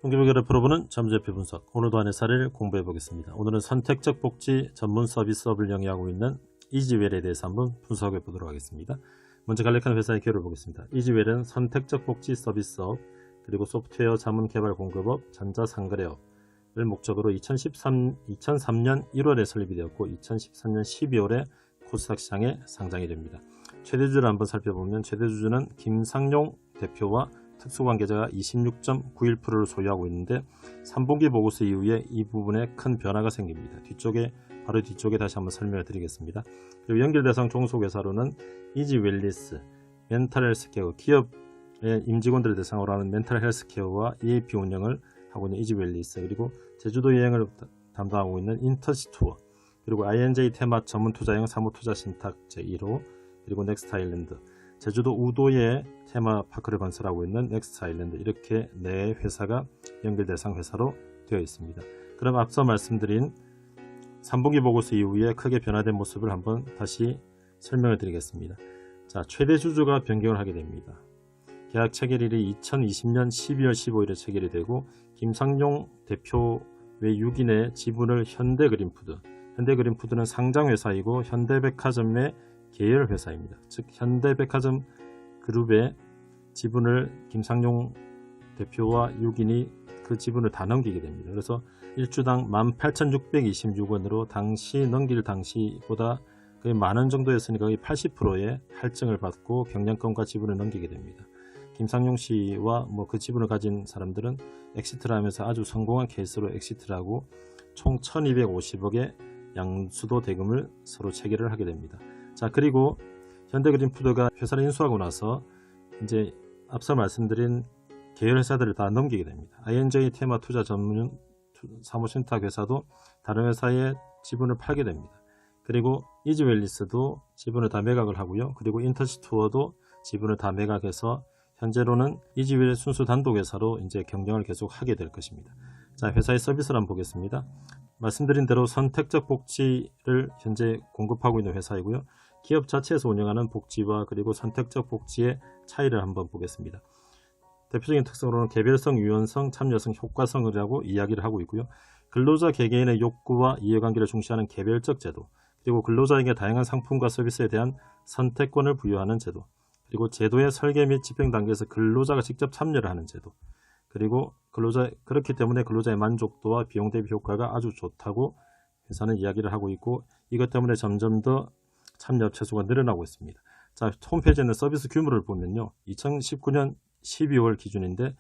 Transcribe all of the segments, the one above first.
통계비결을 풀어보는 잠재표 분석. 오늘도 한 회사를 공부해 보겠습니다. 오늘은 선택적 복지 전문 서비스업을 영위하고 있는 이지웰에 대해서 한번 분석해 보도록 하겠습니다. 먼저 간략한 회사의 개요를 보겠습니다. 이지웰은 선택적 복지 서비스업, 그리고 소프트웨어 자문 개발 공급업, 전자상거래업을 목적으로 2003년 1월에 설립이 되었고 2014년 12월에 코스닥 시장에 상장이 됩니다. 최대주주를 한번 살펴보면 최대주주는 김상용 대표와 특수관계자가 26.91%를 소유하고 있는데 3분기 보고서 이후에 이 부분에 큰 변화가 생깁니다. 바로 뒤쪽에 다시 한번 설명을 드리겠습니다. 그리고 연결대상 종속회사로는 이지웰리스, 멘탈헬스케어, 기업의 임직원들을 대상으로 하는 멘탈헬스케어와 EAP 운영을 하고 있는 이지웰리스, 그리고 제주도 여행을 담당하고 있는 인터시투어, 그리고 INJ 테마 전문투자형 사무투자신탁 제1호, 그리고 넥스트 아일랜드, 제주도 우도에 테마파크를 건설하고 있는 넥스트 아일랜드, 이렇게 네 회사가 연결대상 회사로 되어 있습니다. 그럼 앞서 말씀드린 3분기 보고서 이후에 크게 변화된 모습을 한번 다시 설명을 드리겠습니다. 자, 최대 주주가 변경을 하게 됩니다. 계약 체결일이 2020년 12월 15일에 체결이 되고 김상용 대표 외 6인의 지분을 현대그린푸드는 상장회사이고 현대백화점의 계열 회사입니다. 즉 현대백화점 그룹의 지분을 김상용 대표와 6인이 그 지분을 다 넘기게 됩니다. 그래서 1주당 18,626원으로 넘길 당시보다 거의 만원 정도였으니까 거의 80%의 할증을 받고 경량권과 지분을 넘기게 됩니다. 김상용 씨와 그 지분을 가진 사람들은 엑시트를 하면서 아주 성공한 케이스로 엑시트를 하고 총 1,250억의 양수도 대금을 서로 체결을 하게 됩니다. 자, 그리고 현대그린푸드가 회사를 인수하고 나서 이제 앞서 말씀드린 계열 회사들을 다 넘기게 됩니다. INJ 테마 투자 전문 사무신탁 회사도 다른 회사에 지분을 팔게 됩니다. 그리고 이지웰리스도 지분을 다 매각을 하고요. 그리고 인터시투어도 지분을 다 매각해서 현재로는 이지웰 순수 단독 회사로 이제 경영을 계속 하게 될 것입니다. 자, 회사의 서비스를 한번 보겠습니다. 말씀드린 대로 선택적 복지를 현재 공급하고 있는 회사이고요. 기업 자체에서 운영하는 복지와 그리고 선택적 복지의 차이를 한번 보겠습니다. 대표적인 특성으로는 개별성, 유연성, 참여성, 효과성이라고 이야기를 하고 있고요. 근로자 개개인의 욕구와 이해관계를 중시하는 개별적 제도, 그리고 근로자에게 다양한 상품과 서비스에 대한 선택권을 부여하는 제도, 그리고 제도의 설계 및 집행 단계에서 근로자가 직접 참여를 하는 제도, 그리고 그렇기 때문에 근로자의 만족도와 비용 대비 효과가 아주 좋다고 회사는 이야기를 하고 있고, 이것 때문에 점점 더 참여 업체 수가 늘어나고 있습니다. 자, 홈페이지에 있는 서비스 규모를 보면요, 2019년 12월 기준인데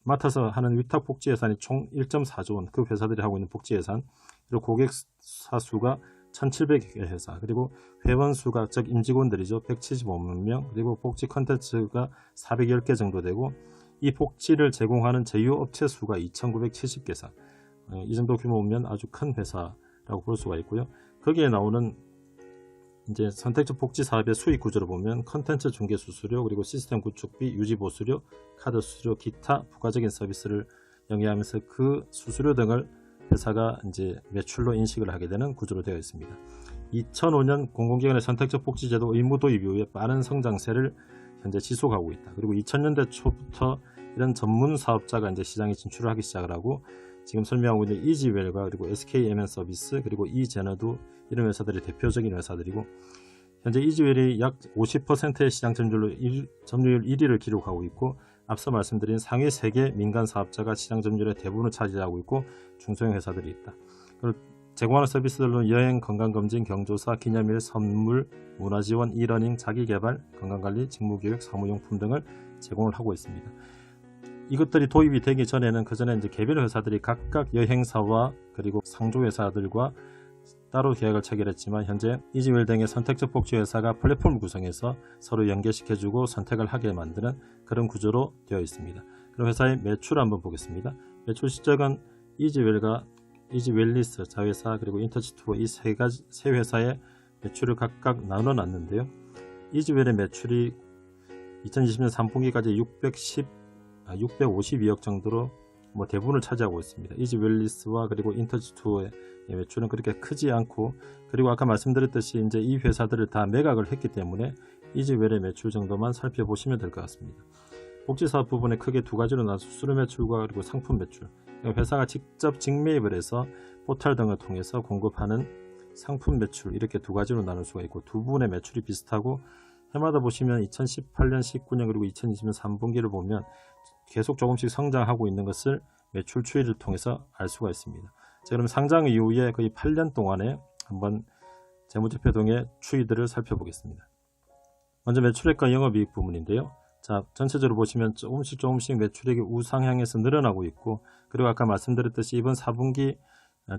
맡아서 하는 위탁 복지 예산이 총 1.4조 원, 그 회사들이 하고 있는 복지 예산, 그리고 고객사 수가 1,700개 회사, 그리고 회원 수가 즉 임직원들이죠, 175만 명, 그리고 복지 컨텐츠가 410개 정도 되고, 이 복지를 제공하는 제휴업체 수가 2,970개사, 이 정도 규모면 아주 큰 회사라고 볼 수가 있고요. 거기에 나오는 이제 선택적 복지 사업의 수익 구조를 보면 컨텐츠 중개 수수료, 그리고 시스템 구축비, 유지 보수료, 카드 수수료, 기타 부가적인 서비스를 영위하면서 그 수수료 등을 회사가 이제 매출로 인식을 하게 되는 구조로 되어 있습니다. 2005년 공공기관의 선택적 복지제도 의무 도입 이후에 빠른 성장세를 현재 지속하고 있다. 그리고 2000년대 초부터 이런 전문 사업자가 이제 시장에 진출을 하기 시작을 하고, 지금 설명하고 있는 이지웰과 그리고 SKMN 서비스, 그리고 이제너도 이런 회사들이 대표적인 회사들이고, 현재 이지웰이 약 50%의 시장 점유율 1위를 기록하고 있고, 앞서 말씀드린 상위 3개 민간 사업자가 시장 점유율의 대부분을 차지하고 있고, 중소형 회사들이 있다. 그리고 제공하는 서비스들로는 여행, 건강검진, 경조사, 기념일, 선물, 문화지원, 이러닝, 자기개발, 건강관리, 직무교육, 사무용품 등을 제공을 하고 있습니다. 이것들이 도입이 되기 전에는 그전에 이제 개별 회사들이 각각 여행사와 그리고 상조회사들과 따로 계약을 체결했지만, 현재 이지웰 등의 선택적 복지 회사가 플랫폼을 구성해서 서로 연계시켜주고 선택을 하게 만드는 그런 구조로 되어 있습니다. 그럼 회사의 매출을 한번 보겠습니다. 매출 실적은 이지웰리스 자회사 그리고 인터시투어 이 세 회사의 매출을 각각 나눠놨는데요. 이지웰의 매출이 2020년 3분기까지 652억 정도로 대부분을 차지하고 있습니다. 이지웰리스와 그리고 인터시투어의 매출은 그렇게 크지 않고, 그리고 아까 말씀드렸듯이 이제 이 회사들을 다 매각을 했기 때문에 이지웰의 매출 정도만 살펴보시면 될 것 같습니다. 복지사업 부분에 크게 두 가지로 나눠서 수수료 매출과 그리고 상품 매출. 회사가 직접 직매입을 해서 포털 등을 통해서 공급하는 상품 매출, 이렇게 두 가지로 나눌 수가 있고, 두 부분의 매출이 비슷하고 해마다 보시면 2018년, 19년 그리고 2020년 3분기를 보면 계속 조금씩 성장하고 있는 것을 매출 추이를 통해서 알 수가 있습니다. 자, 그럼 상장 이후에 거의 8년 동안에 한번 재무제표 등의 추이들을 살펴보겠습니다. 먼저 매출액과 영업이익 부분인데요. 자, 전체적으로 보시면 조금씩 매출액이 우상향해서 늘어나고 있고, 그리고 아까 말씀드렸듯이 이번 4분기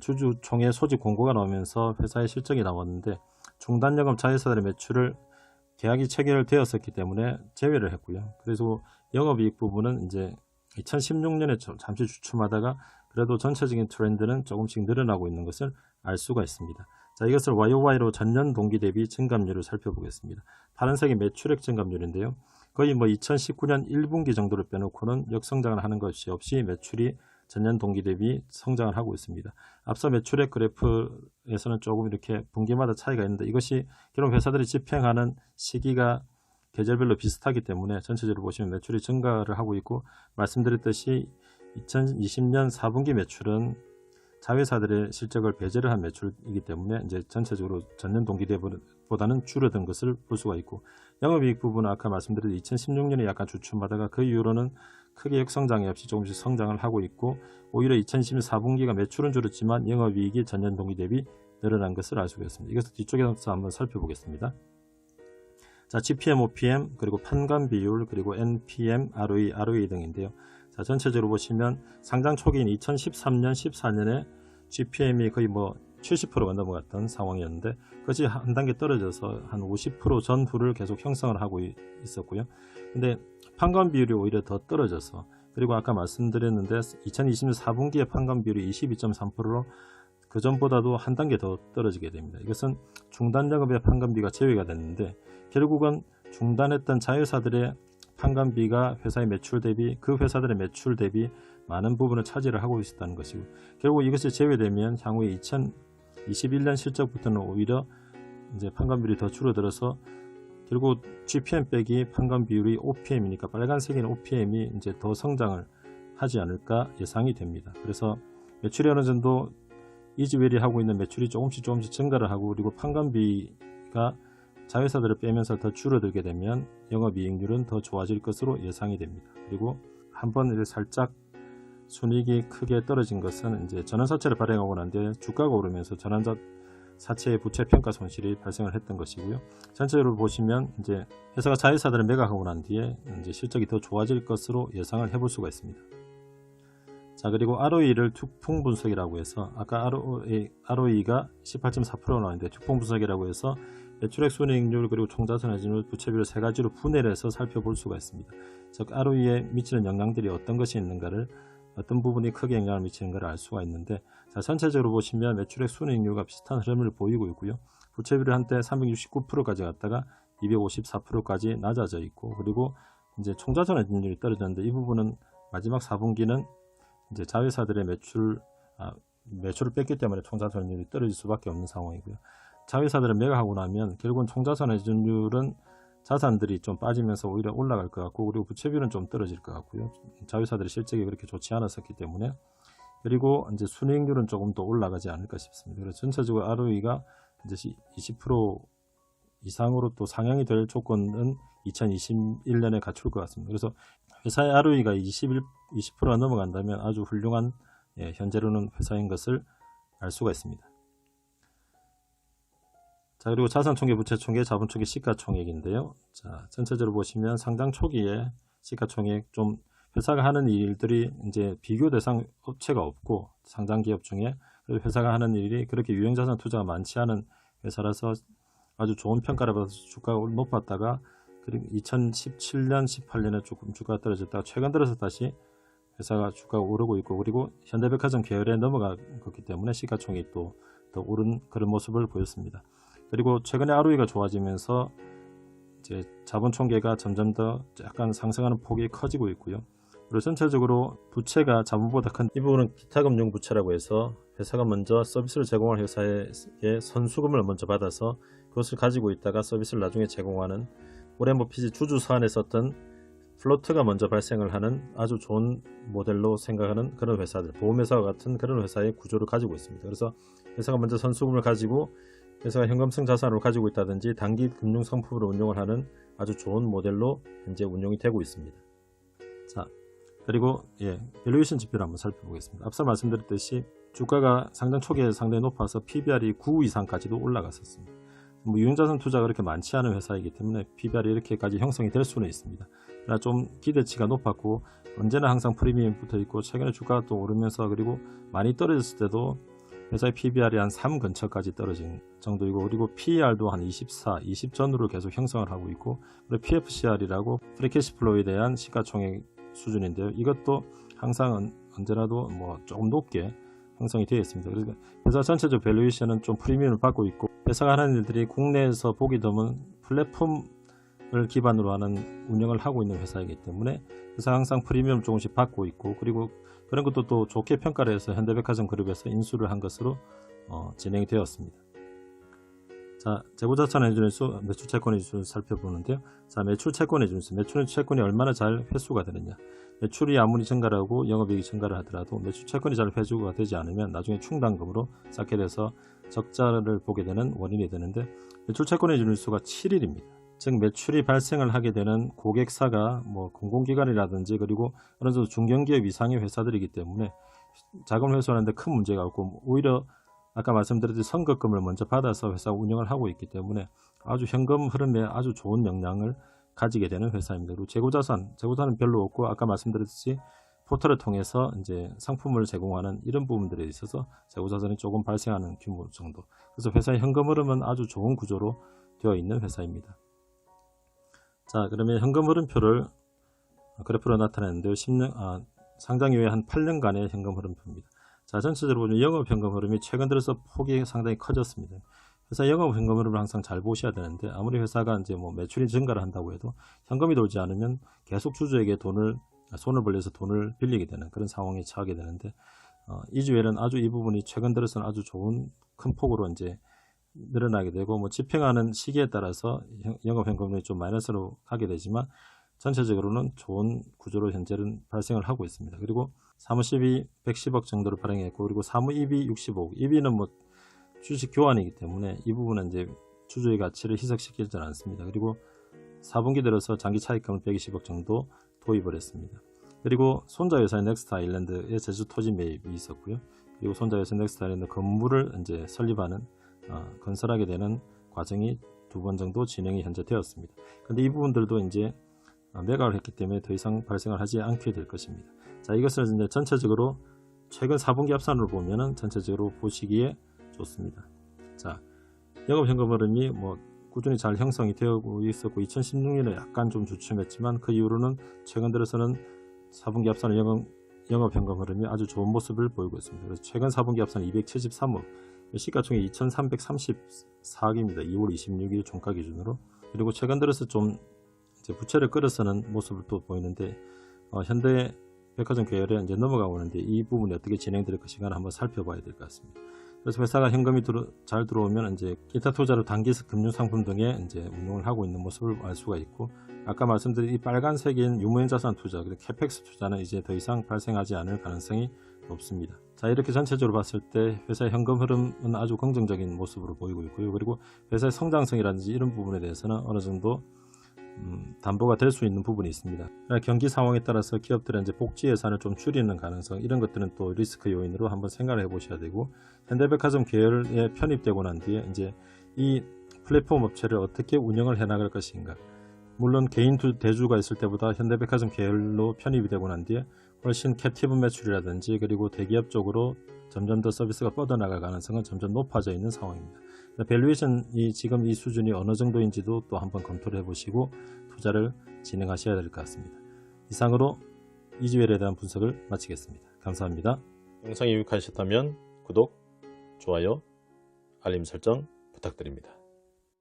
주주총회 소집 공고가 나오면서 회사의 실적이 나왔는데, 중단여금 자회사들의 매출을 계약이 체결되었었기 때문에 제외를 했고요. 그래서 영업이익 부분은 이제 2016년에 잠시 주춤하다가 그래도 전체적인 트렌드는 조금씩 늘어나고 있는 것을 알 수가 있습니다. 자, 이것을 YOY로 전년 동기 대비 증감률을 살펴보겠습니다. 파란색이 매출액 증감률인데요. 거의 2019년 1분기 정도를 빼놓고는 역성장을 하는 것이 없이 매출이 전년 동기 대비 성장을 하고 있습니다. 앞서 매출액 그래프에서는 조금 이렇게 분기마다 차이가 있는데, 이것이 결국 회사들이 집행하는 시기가 계절별로 비슷하기 때문에 전체적으로 보시면 매출이 증가를 하고 있고, 말씀드렸듯이 2020년 4분기 매출은 자회사들의 실적을 배제를 한 매출이기 때문에 이제 전체적으로 전년 동기 대비보다는 줄어든 것을 볼 수가 있고, 영업이익 부분은 아까 말씀드린 2016년에 약간 주춤하다가 그 이후로는 크게 역성장이 없이 조금씩 성장을 하고 있고, 오히려 2020년 4분기가 매출은 줄었지만 영업이익이 전년 동기 대비 늘어난 것을 알 수가 있습니다. 이것을 뒤쪽에서 한번 살펴보겠습니다. 자, GPM, OPM, 그리고 판관 비율, 그리고 NPM, ROE 등인데요. 자, 전체적으로 보시면 상장 초기인 2013년, 14년에 GPM이 거의 70%가 넘어갔던 상황이었는데, 그것이 한 단계 떨어져서 한 50% 전후를 계속 형성을 하고 있었고요. 근데 판관 비율이 오히려 더 떨어져서, 그리고 아까 말씀드렸는데 2020년 4분기에 판관 비율이 22.3%로 그 전보다도 한 단계 더 떨어지게 됩니다. 이것은 중단작업의 판관비가 제외가 됐는데, 결국은 중단했던 자회사들의 판관비가 회사의 매출 대비, 그 회사들의 매출 대비 많은 부분을 차지를 하고 있었다는 것이고, 결국 이것이 제외되면 향후에 2021년 실적부터는 오히려 이제 판관비율이 더 줄어들어서 결국 GPM 빼기 판관 비율이 OPM이니까 빨간색인 OPM이 이제 더 성장을 하지 않을까 예상이 됩니다. 그래서 매출이 어느 정도 이지웰이 하고 있는 매출이 조금씩 증가를 하고, 그리고 판관비가 자회사들을 빼면서 더 줄어들게 되면 영업이익률은 더 좋아질 것으로 예상이 됩니다. 그리고 한번 살짝 순이익이 크게 떨어진 것은 이제 전환사채를 발행하고 난 뒤에 주가가 오르면서 전환사채의 부채 평가 손실이 발생을 했던 것이고요. 전체적으로 보시면 이제 회사가 자회사들을 매각하고 난 뒤에 이제 실적이 더 좋아질 것으로 예상을 해볼 수가 있습니다. 자, 그리고 ROE를 투풍 분석이라고 해서, 아까 ROE가 18.4%가 나왔는데 투풍 분석이라고 해서 매출액 순이익률 그리고 총자산회전율 부채비율 세 가지로 분해를 해서 살펴볼 수가 있습니다. 즉 ROE에 미치는 영향들이 어떤 것이 있는가를, 어떤 부분이 크게 영향을 미치는가를 알 수가 있는데, 자, 전체적으로 보시면 매출액 순이익률과 비슷한 흐름을 보이고 있고요. 부채비율이 한때 369%까지 갔다가 254%까지 낮아져 있고, 그리고 이제 총자산회전율이 떨어졌는데, 이 부분은 마지막 4분기는 이제 자회사들의 매출을 뺐기 때문에 총자산회전율이 떨어질 수밖에 없는 상황이고요. 자회사들을 매각하고 나면 결국은 총자산회전율은 자산들이 좀 빠지면서 오히려 올라갈 것 같고, 그리고 부채비율은 좀 떨어질 것 같고요. 자회사들의 실적이 그렇게 좋지 않았었기 때문에, 그리고 이제 순이익률은 조금 더 올라가지 않을까 싶습니다. 그래서 전체적으로 ROE가 이제 20% 이상으로 또 상향이 될 조건은 2021년에 갖출 것 같습니다. 그래서 회사의 ROE가 20%가 넘어간다면 아주 훌륭한 현재로는 회사인 것을 알 수가 있습니다. 자, 그리고 자산총계, 부채총계, 자본총계, 시가총액인데요. 자, 전체적으로 보시면 상장 초기에 시가총액, 좀 회사가 하는 일들이 이제 비교 대상 업체가 없고, 상장 기업 중에 회사가 하는 일이 그렇게 유형자산 투자가 많지 않은 회사라서 아주 좋은 평가를 받아서 주가가 높았다가, 그리고 2017년, 18년에 조금 주가가 떨어졌다가 최근 들어서 다시 회사가 주가가 오르고 있고, 그리고 현대백화점 계열에 넘어갔기 때문에 시가총액이 또 더 오른 그런 모습을 보였습니다. 그리고 최근에 ROE가 좋아지면서 이제 자본총계가 점점 더 약간 상승하는 폭이 커지고 있고요. 그리고 전체적으로 부채가 자본보다 큰 이 부분은 기타금융 부채라고 해서, 회사가 먼저 서비스를 제공할 회사에게 선수금을 먼저 받아서 그것을 가지고 있다가 서비스를 나중에 제공하는, 오렌 버핏이 주주 사안에 썼던 플로트가 먼저 발생을 하는 아주 좋은 모델로 생각하는 그런 회사들, 보험회사와 같은 그런 회사의 구조를 가지고 있습니다. 그래서 회사가 먼저 선수금을 가지고 회사가 현금성 자산을 가지고 있다든지 단기 금융상품으로 운용을 하는 아주 좋은 모델로 현재 운용이 되고 있습니다. 자, 그리고 밸류에이션 지표를 한번 살펴보겠습니다. 앞서 말씀드렸듯이 주가가 상장 초기에 상당히 높아서 PBR이 9 이상까지도 올라갔었습니다. 유형자산 투자가 그렇게 많지 않은 회사이기 때문에 PBR이 이렇게까지 형성이 될 수는 있습니다. 그러나 좀 기대치가 높았고 언제나 항상 프리미엄이 붙어 있고 최근에 주가가 또 오르면서 그리고 많이 떨어졌을 때도 회사의 PBR이 한 3 근처까지 떨어진 정도이고 그리고 PER도 한 24, 20 전후로 계속 형성을 하고 있고 그리고 PFCR이라고 프리캐시플로우에 대한 시가총액 수준인데요. 이것도 항상 언제라도 조금 높게 형성이 되어 있습니다. 그래서 회사 전체적 밸류에이션은 좀 프리미엄을 받고 있고 회사가 하는 일들이 국내에서 보기 드문 플랫폼을 기반으로 하는 운영을 하고 있는 회사이기 때문에 회사가 항상 프리미엄을 조금씩 받고 있고 그리고 그런 것도 또 좋게 평가를 해서 현대백화점 그룹에서 인수를 한 것으로 진행이 되었습니다. 자, 재고자산의 준수, 매출채권의 준수를 살펴보는데요. 자, 매출채권의 준수, 매출채권이 얼마나 잘 회수가 되느냐. 매출이 아무리 증가를 하고 영업이익이 증가를 하더라도 매출채권이 잘 회수가 되지 않으면 나중에 충당금으로 쌓게 돼서 적자를 보게 되는 원인이 되는데 매출채권의 준수가 7일입니다. 즉 매출이 발생을 하게 되는 고객사가 공공기관이라든지 그리고 어느 정도 중견기업 이상의 회사들이기 때문에 자금을 회수하는데 큰 문제가 없고 오히려 아까 말씀드렸듯이 선급금을 먼저 받아서 회사 운영을 하고 있기 때문에 아주 현금 흐름에 아주 좋은 영향을 가지게 되는 회사입니다. 그리고 재고자산은 별로 없고 아까 말씀드렸듯이 포털을 통해서 이제 상품을 제공하는 이런 부분들에 있어서 재고자산이 조금 발생하는 규모 정도. 그래서 회사의 현금 흐름은 아주 좋은 구조로 되어 있는 회사입니다. 자, 그러면 현금 흐름표를 그래프로 나타내는데요. 상장 이후에 한 8년간의 현금 흐름표입니다. 자, 전체적으로 보면 영업 현금 흐름이 최근 들어서 폭이 상당히 커졌습니다. 회사 영업 현금 흐름을 항상 잘 보셔야 되는데 아무리 회사가 이제 매출이 증가를 한다고 해도 현금이 돌지 않으면 계속 주주에게 손을 벌려서 돈을 빌리게 되는 그런 상황에 처하게 되는데 이주엘은 아주 이 부분이 최근 들어서는 아주 좋은 큰 폭으로 이제 늘어나게 되고 집행하는 시기에 따라서 영업 현금이 좀 마이너스로 가게 되지만 전체적으로는 좋은 구조로 현재는 발생을 하고 있습니다. 그리고 사무실이 110억 정도를 발행했고 그리고 사무이익이 65억, 이익은 주식 교환이기 때문에 이 부분은 이제 주주의 가치를 희석시키지 않습니다. 그리고 4분기 들어서 장기 차익금을 120억 정도 도입을 했습니다. 그리고 손자회사인 넥스트 아일랜드의 제주 토지 매입이 있었고요. 그리고 손자회사 넥스트 아일랜드 건물을 이제 설립하는 건설하게 되는 과정이 2번 정도 진행이 현재 되었습니다. 그런데 이 부분들도 이제 매각을 했기 때문에 더 이상 발생을 하지 않게 될 것입니다. 자, 이것을 이제 전체적으로 최근 4분기 합산으로 보면은 전체적으로 보시기에 좋습니다. 자, 영업 현금 흐름이 꾸준히 잘 형성이 되고 있었고 2016년에 약간 좀 주춤했지만 그 이후로는 최근 들어서는 4분기 합산의 영업 현금 흐름이 아주 좋은 모습을 보이고 있습니다. 그래서 최근 4분기 합산은 273억, 시가총액 2334억입니다. 2월 26일 종가 기준으로. 그리고 최근 들어서 좀 이제 부채를 끌어서는 모습을 또 보이는데 현대백화점 계열에 이제 넘어가고 있는데 이 부분이 어떻게 진행될 것인가를 한번 살펴봐야 될 것 같습니다. 그래서 회사가 현금이 잘 들어오면 이제 기타 투자로 단기 금융상품 등에 이제 운용을 하고 있는 모습을 알 수가 있고 아까 말씀드린 이 빨간색인 유무형 자산 투자, 그리고 캐펙스 투자는 이제 더 이상 발생하지 않을 가능성이 높습니다. 자, 이렇게 전체적으로 봤을 때 회사의 현금 흐름은 아주 긍정적인 모습으로 보이고 있고요. 그리고 회사의 성장성이라든지 이런 부분에 대해서는 어느 정도 담보가 될 수 있는 부분이 있습니다. 경기 상황에 따라서 기업들은 이제 복지 예산을 좀 줄이는 가능성, 이런 것들은 또 리스크 요인으로 한번 생각을 해보셔야 되고 현대백화점 계열에 편입되고 난 뒤에 이제 이 플랫폼 업체를 어떻게 운영을 해나갈 것인가. 물론 개인 대주가 있을 때보다 현대백화점 계열로 편입이 되고 난 뒤에 훨씬 캡티브 매출이라든지 그리고 대기업 쪽으로 점점 더 서비스가 뻗어나갈 가능성은 점점 높아져 있는 상황입니다. 밸류에이션이 지금 이 수준이 어느 정도인지도 또 한번 검토를 해보시고 투자를 진행하셔야 될 것 같습니다. 이상으로 이주엘에 대한 분석을 마치겠습니다. 감사합니다. 영상이 유익하셨다면 구독, 좋아요, 알림 설정 부탁드립니다.